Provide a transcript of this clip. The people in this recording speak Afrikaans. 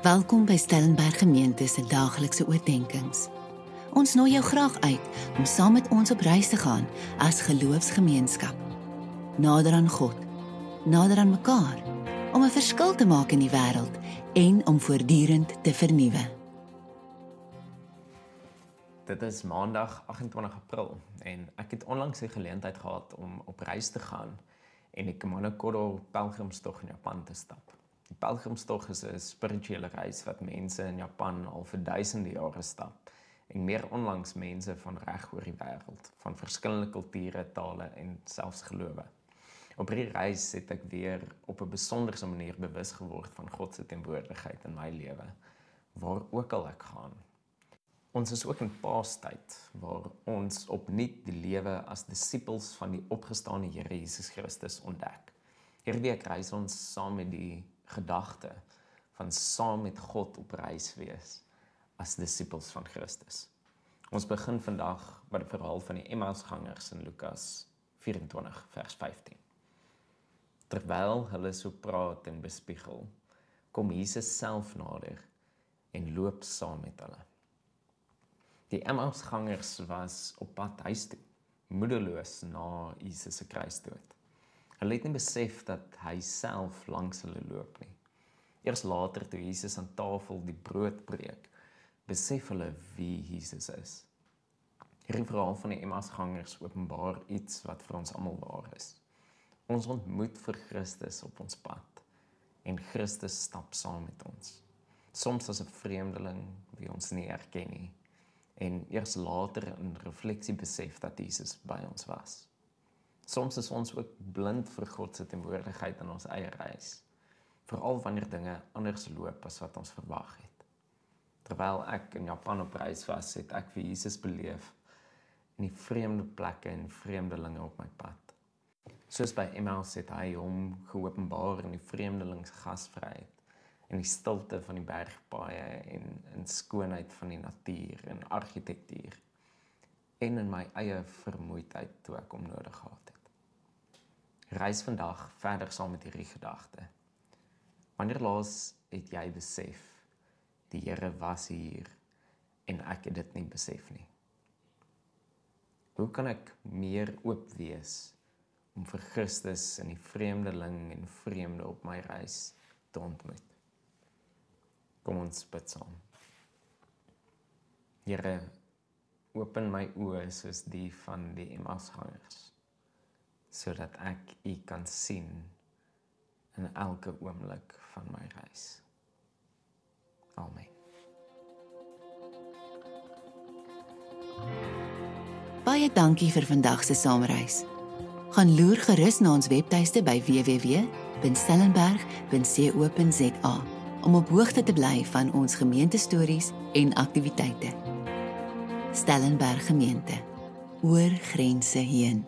Welkom by Stellenberg Gemeente se daaglikse oordeenkings. Ons nooi jou graag uit om saam met ons op reis te gaan as geloofsgemeenskap. Nader aan God, nader aan mekaar, om 'n verskil te maak in die wêreld en om voortdurend te vernuwe. Dit is Maandag 28 April en ek het onlangs die geleentheid gehad om op reis te gaan en die Kumano-Kodo pelgrimstog in Japan te stap. Die pelgrimstog is 'n spirituele reis wat mense in Japan al vir duisende jare stap en meer onlangs mense van reg oor die wêreld, van verskillende kulture, tale en selfs gelowe. Op hierdie reis het ek weer op 'n besonderse manier bewus geword van God se teenwoordigheid in my lewe, waar ook al ek gaan. Ons is ook in Paastyd, waar ons opnuut die lewe as disippels van die opgestane Here Jesus Christus ontdek. Hierdie week reis ons saam met die gedagte van saam met God op reis wees as disippels van Christus. Ons begin vandag by die verhaal van die Emmausgangers in Lukas 24 vers 15. Terwyl hulle so praat en bespiegel, kom Jesus self nader en loop saam met hulle. Die Emmausgangers was op pad huis toe, moedeloos na Jesus se kruisdood. Hulle het nie besef dat hy self langs hulle loop nie. Eers later toe Jesus aan tafel die brood breek, besef hulle wie Jesus is. Hierdie verhaal van die Emmausgangers openbaar iets wat vir ons almal waar is. Ons ontmoet vir Christus op ons pad en Christus stap saam met ons. Soms as 'n vreemdeling wie ons nie herken nie en eers later in refleksie besef dat Jesus by ons was. Soms is ons ook blind vir God se teenwoordigheid in ons eie reis, veral wanneer dinge anders loop as wat ons verwag het. Terwyl ek in Japan op reis was, het ek vir Jesus beleef in die vreemde plekke en vreemdelinge op my pad. Soos by Emmaus het hy hom geopenbaar in die vreemdelings gasvryheid, in die stilte van die bergpaaie en in skoonheid van die natuur en argitektuur, en in my eie vermoeidheid toe ek hom nodig gehad het. Reis vandag verder saam met hierdie gedagte. Wanneer laas het jy besef, die Here was hier en ek het dit nie besef nie? Hoe kan ek meer oop wees om vir Christus en die vreemdeling en vreemde op my reis te ontmoet? Kom ons bid saam. Here, open my oë soos die van die Emmausgangers, sodat ek U kan sien in elke oomblik van my reis. Amen. Baie dankie vir vandag se saamreis. Gaan loer gerus na ons webtuiste by www.stellenberg.co.za om op hoogte te bly van ons gemeentestories en aktiwiteite. Stellenberg Gemeente, oor grense heen.